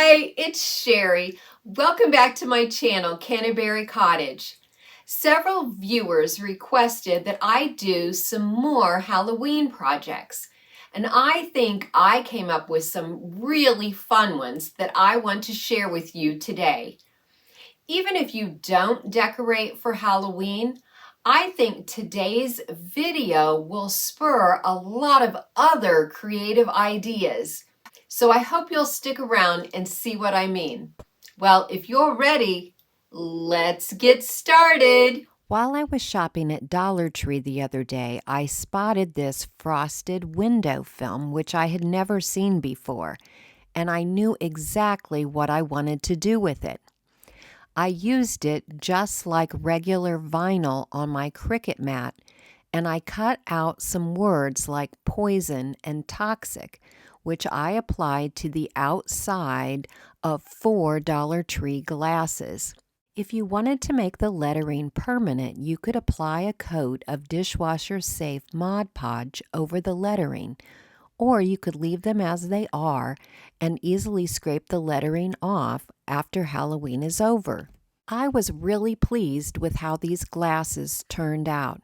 Hey, it's Sherry. Welcome back to my channel, Canterbury Cottage. Several viewers requested that I do some more Halloween projects, and I think I came up with some really fun ones that I want to share with you today. Even if you don't decorate for Halloween, I think today's video will spur a lot of other creative ideas. So I hope you'll stick around and see what I mean. Well, if you're ready, let's get started. While I was shopping at Dollar Tree the other day, I spotted this frosted window film, which I had never seen before, and I knew exactly what I wanted to do with it. I used it just like regular vinyl on my Cricut mat, and I cut out some words like poison and toxic, which I applied to the outside of 4 Dollar Tree glasses. If you wanted to make the lettering permanent, you could apply a coat of dishwasher-safe Mod Podge over the lettering, or you could leave them as they are and easily scrape the lettering off after Halloween is over. I was really pleased with how these glasses turned out.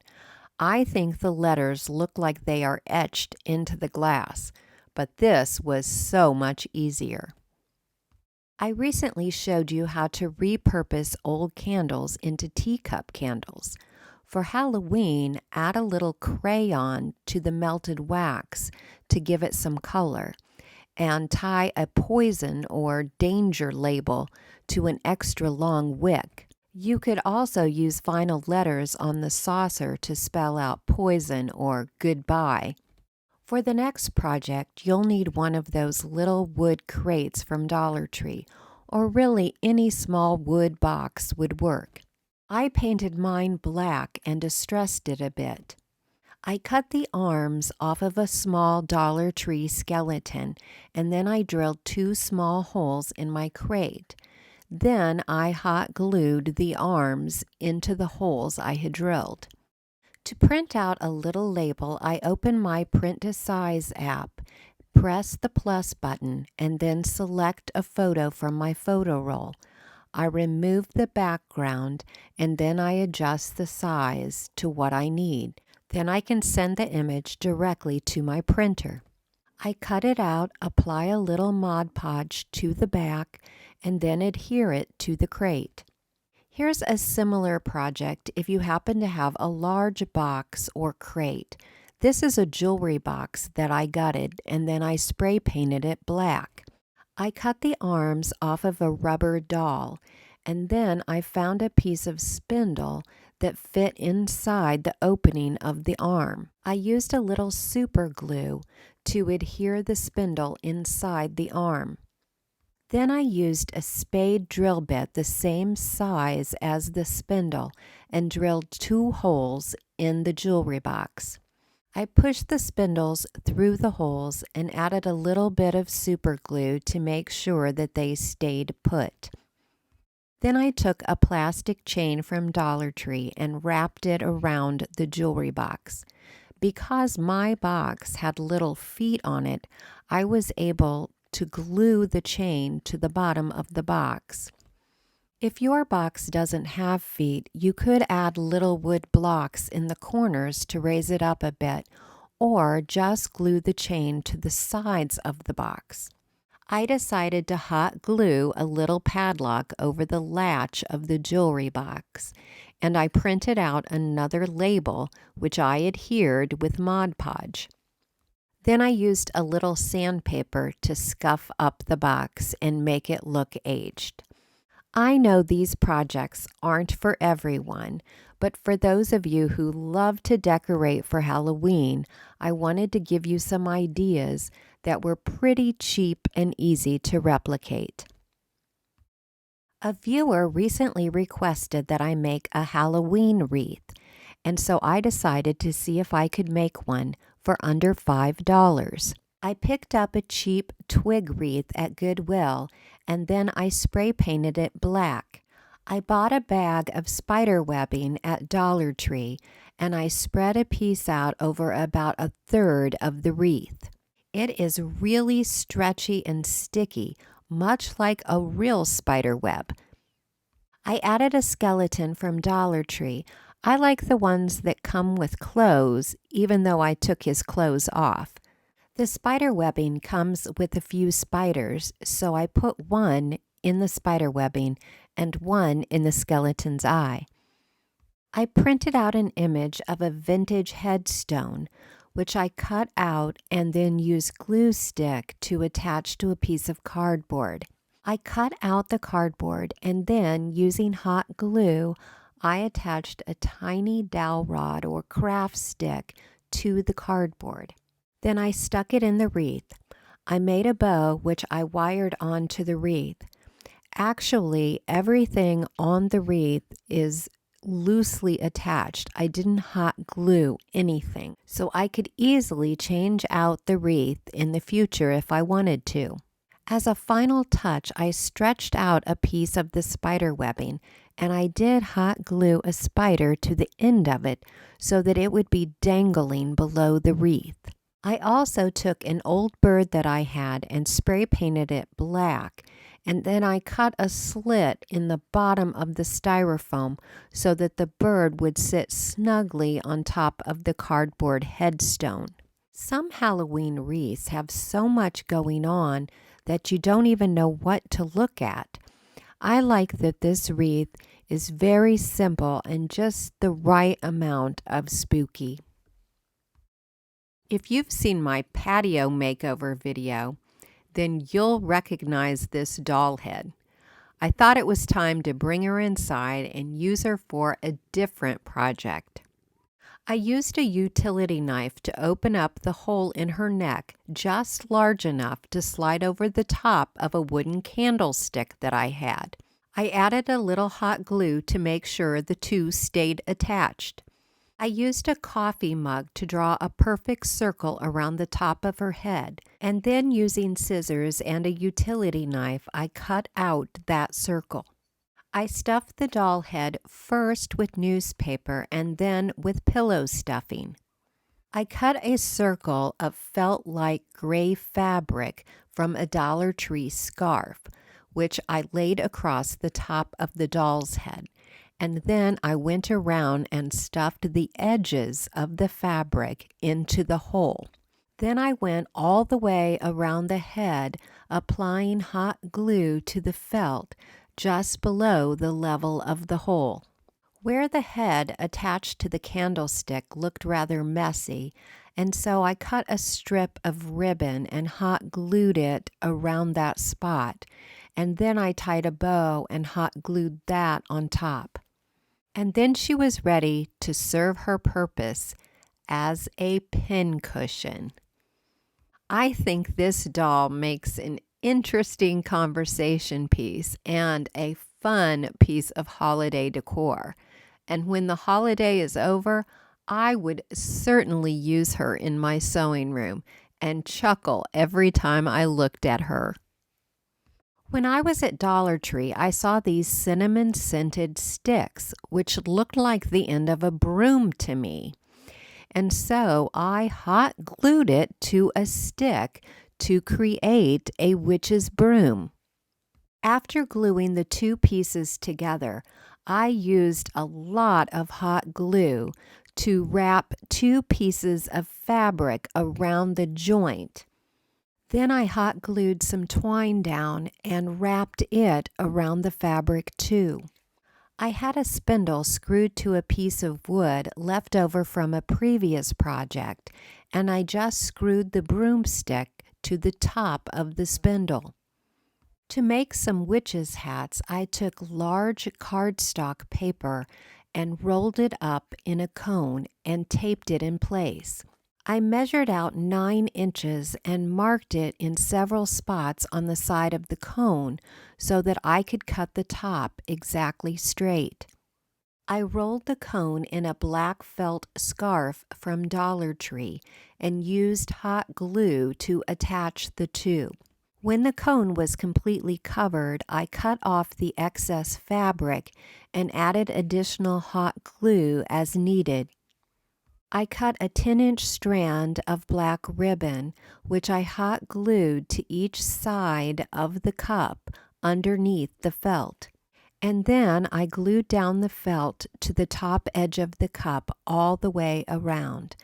I think the letters look like they are etched into the glass, but this was so much easier. I recently showed you how to repurpose old candles into teacup candles. For Halloween, add a little crayon to the melted wax to give it some color, and tie a poison or danger label to an extra long wick. You could also use vinyl letters on the saucer to spell out poison or goodbye. For the next project, you'll need one of those little wood crates from Dollar Tree, or really any small wood box would work. I painted mine black and distressed it a bit. I cut the arms off of a small Dollar Tree skeleton, and then I drilled 2 small holes in my crate. Then I hot glued the arms into the holes I had drilled. To print out a little label, I open my Print to Size app, press the plus button, and then select a photo from my photo roll. I remove the background, and then I adjust the size to what I need. Then I can send the image directly to my printer. I cut it out, apply a little Mod Podge to the back, and then adhere it to the crate. Here's a similar project if you happen to have a large box or crate. This is a jewelry box that I gutted, and then I spray painted it black. I cut the arms off of a rubber doll, and then I found a piece of spindle that fit inside the opening of the arm. I used a little super glue to adhere the spindle inside the arm. Then I used a spade drill bit the same size as the spindle and drilled 2 holes in the jewelry box. I pushed the spindles through the holes and added a little bit of super glue to make sure that they stayed put. Then I took a plastic chain from Dollar Tree and wrapped it around the jewelry box. Because my box had little feet on it, I was able to glue the chain to the bottom of the box. If your box doesn't have feet, you could add little wood blocks in the corners to raise it up a bit, or just glue the chain to the sides of the box. I decided to hot glue a little padlock over the latch of the jewelry box, and I printed out another label which I adhered with Mod Podge. Then I used a little sandpaper to scuff up the box and make it look aged. I know these projects aren't for everyone, but for those of you who love to decorate for Halloween, I wanted to give you some ideas that were pretty cheap and easy to replicate. A viewer recently requested that I make a Halloween wreath, and so I decided to see if I could make one for under $5. I picked up a cheap twig wreath at Goodwill, and then I spray painted it black. I bought a bag of spider webbing at Dollar Tree, and I spread a piece out over about 1/3 of the wreath. It is really stretchy and sticky, much like a real spider web. I added a skeleton from Dollar Tree. I like the ones that come with clothes, even though I took his clothes off. The spider webbing comes with a few spiders, so I put one in the spider webbing and one in the skeleton's eye. I printed out an image of a vintage headstone, which I cut out and then used glue stick to attach to a piece of cardboard. I cut out the cardboard and then, using hot glue, I attached a tiny dowel rod or craft stick to the cardboard. Then I stuck it in the wreath. I made a bow which I wired onto the wreath. Actually, everything on the wreath is loosely attached. I didn't hot glue anything, so I could easily change out the wreath in the future if I wanted to. As a final touch, I stretched out a piece of the spider webbing, and I did hot glue a spider to the end of it so that it would be dangling below the wreath. I also took an old bird that I had and spray painted it black, and then I cut a slit in the bottom of the styrofoam so that the bird would sit snugly on top of the cardboard headstone. Some Halloween wreaths have so much going on that you don't even know what to look at. I like that this wreath is very simple and just the right amount of spooky. If you've seen my patio makeover video, then you'll recognize this doll head. I thought it was time to bring her inside and use her for a different project. I used a utility knife to open up the hole in her neck just large enough to slide over the top of a wooden candlestick that I had. I added a little hot glue to make sure the two stayed attached. I used a coffee mug to draw a perfect circle around the top of her head, and then using scissors and a utility knife, I cut out that circle. I stuffed the doll head first with newspaper and then with pillow stuffing. I cut a circle of felt-like gray fabric from a Dollar Tree scarf, which I laid across the top of the doll's head, and then I went around and stuffed the edges of the fabric into the hole. Then I went all the way around the head, applying hot glue to the felt just below the level of the hole. Where the head attached to the candlestick looked rather messy, and so I cut a strip of ribbon and hot glued it around that spot, and then I tied a bow and hot glued that on top. And then she was ready to serve her purpose as a pincushion. I think this doll makes an interesting conversation piece and a fun piece of holiday decor. And when the holiday is over, I would certainly use her in my sewing room and chuckle every time I looked at her. When I was at Dollar Tree, I saw these cinnamon-scented sticks, which looked like the end of a broom to me. And so I hot glued it to a stick to create a witch's broom. After gluing the two pieces together, I used a lot of hot glue to wrap two pieces of fabric around the joint. Then I hot glued some twine down and wrapped it around the fabric too. I had a spindle screwed to a piece of wood left over from a previous project, and I just screwed the broomstick to the top of the spindle. To make some witches' hats, I took large cardstock paper and rolled it up in a cone and taped it in place. I measured out 9 inches and marked it in several spots on the side of the cone so that I could cut the top exactly straight. I rolled the cone in a black felt scarf from Dollar Tree and used hot glue to attach the two. When the cone was completely covered, I cut off the excess fabric and added additional hot glue as needed. I cut a 10-inch strand of black ribbon, which I hot glued to each side of the cup underneath the felt. And then I glued down the felt to the top edge of the cup all the way around.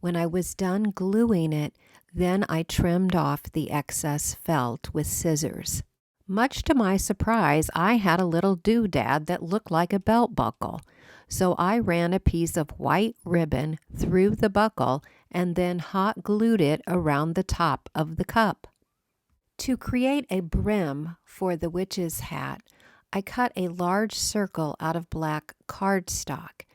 When I was done gluing it, then I trimmed off the excess felt with scissors. Much to my surprise, I had a little doodad that looked like a belt buckle. So I ran a piece of white ribbon through the buckle and then hot glued it around the top of the cup. To create a brim for the witch's hat, I cut a large circle out of black cardstock,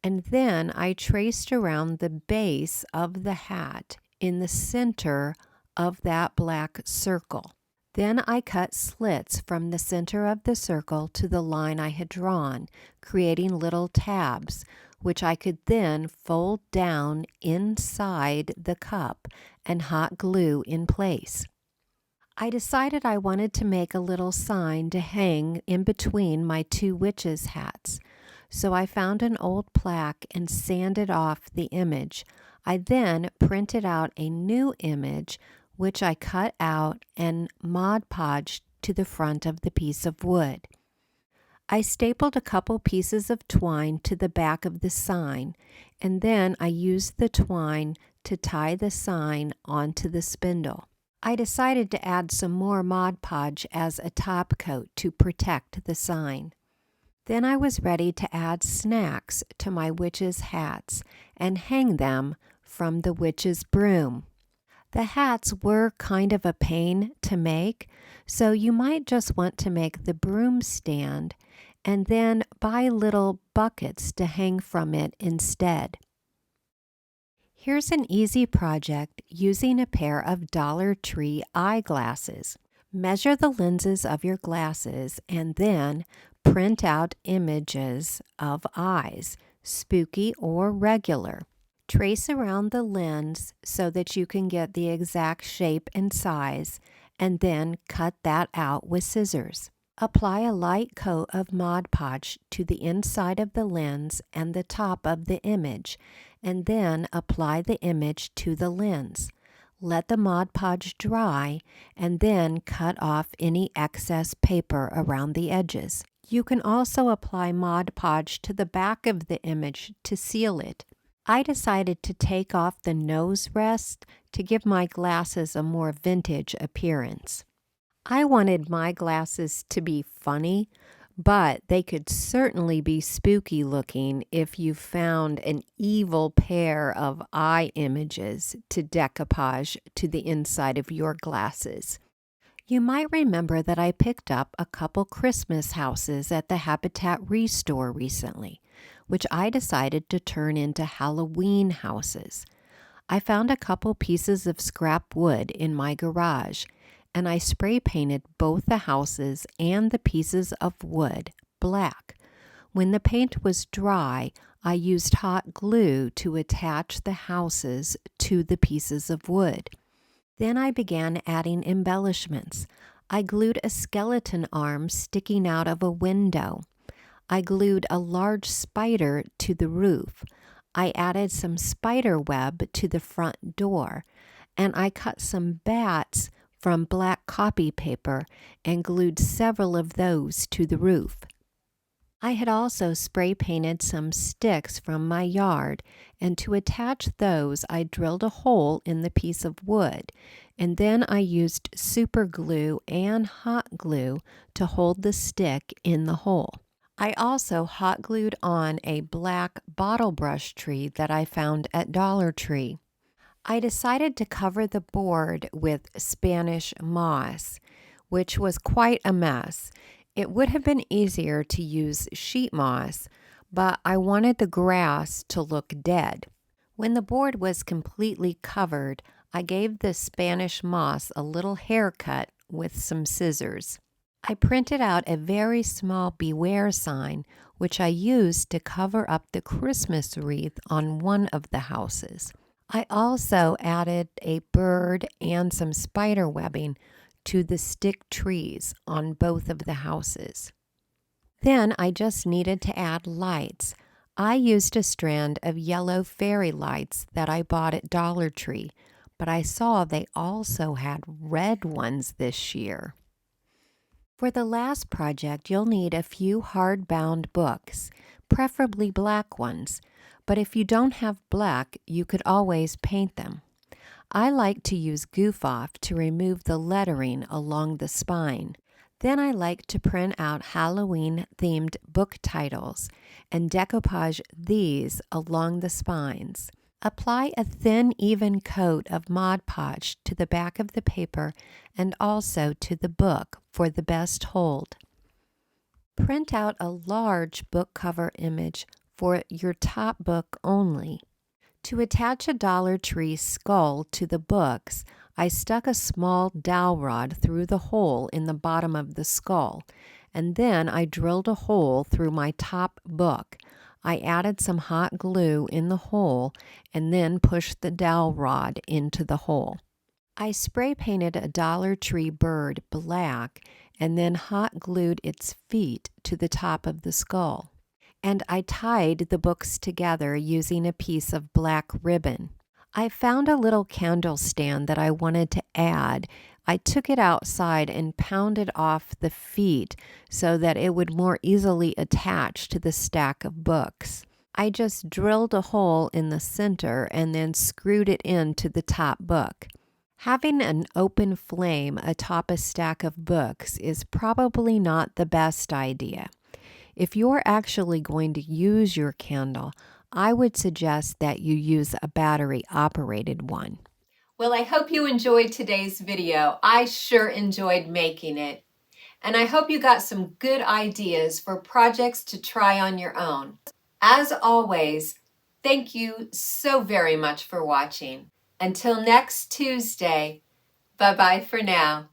and then I traced around the base of the hat in the center of that black circle. Then I cut slits from the center of the circle to the line I had drawn, creating little tabs, which I could then fold down inside the cup and hot glue in place. I decided I wanted to make a little sign to hang in between my two witches' hats, so I found an old plaque and sanded off the image. I then printed out a new image, which I cut out and Mod Podged to the front of the piece of wood. I stapled a couple pieces of twine to the back of the sign, and then I used the twine to tie the sign onto the spindle. I decided to add some more Mod Podge as a top coat to protect the sign. Then I was ready to add snacks to my witches' hats and hang them from the witch's broom. The hats were kind of a pain to make, so you might just want to make the broom stand and then buy little buckets to hang from it instead. Here's an easy project using a pair of Dollar Tree eyeglasses. Measure the lenses of your glasses and then print out images of eyes, spooky or regular. Trace around the lens so that you can get the exact shape and size, and then cut that out with scissors. Apply a light coat of Mod Podge to the inside of the lens and the top of the image, and then apply the image to the lens. Let the Mod Podge dry, and then cut off any excess paper around the edges. You can also apply Mod Podge to the back of the image to seal it. I decided to take off the nose rest to give my glasses a more vintage appearance. I wanted my glasses to be funny, but they could certainly be spooky looking if you found an evil pair of eye images to decoupage to the inside of your glasses. You might remember that I picked up a couple Christmas houses at the Habitat Restore recently, which I decided to turn into Halloween houses. I found a couple pieces of scrap wood in my garage, and I spray painted both the houses and the pieces of wood black. When the paint was dry, I used hot glue to attach the houses to the pieces of wood. Then I began adding embellishments. I glued a skeleton arm sticking out of a window. I glued a large spider to the roof. I added some spider web to the front door, and I cut some bats from black copy paper and glued several of those to the roof. I had also spray painted some sticks from my yard, and to attach those I drilled a hole in the piece of wood, and then I used super glue and hot glue to hold the stick in the hole. I also hot glued on a black bottle brush tree that I found at Dollar Tree. I decided to cover the board with Spanish moss, which was quite a mess. It would have been easier to use sheet moss, but I wanted the grass to look dead. When the board was completely covered, I gave the Spanish moss a little haircut with some scissors. I printed out a very small beware sign, which I used to cover up the Christmas wreath on one of the houses. I also added a bird and some spider webbing to the stick trees on both of the houses. Then I just needed to add lights. I used a strand of yellow fairy lights that I bought at Dollar Tree, but I saw they also had red ones this year. For the last project, you'll need a few hard-bound books, preferably black ones, but if you don't have black, you could always paint them. I like to use Goof Off to remove the lettering along the spine. Then I like to print out Halloween-themed book titles and decoupage these along the spines. Apply a thin, even coat of Mod Podge to the back of the paper and also to the book for the best hold. Print out a large book cover image for your top book only. To attach a Dollar Tree skull to the books, I stuck a small dowel rod through the hole in the bottom of the skull, and then I drilled a hole through my top book. I added some hot glue in the hole and then pushed the dowel rod into the hole. I spray painted a Dollar Tree bird black and then hot glued its feet to the top of the skull. And I tied the books together using a piece of black ribbon. I found a little candle stand that I wanted to add. I took it outside and pounded off the feet so that it would more easily attach to the stack of books. I just drilled a hole in the center and then screwed it into the top book. Having an open flame atop a stack of books is probably not the best idea. If you're actually going to use your candle, I would suggest that you use a battery-operated one. Well, I hope you enjoyed today's video. I sure enjoyed making it. And I hope you got some good ideas for projects to try on your own. As always, thank you so very much for watching. Until next Tuesday, bye-bye for now.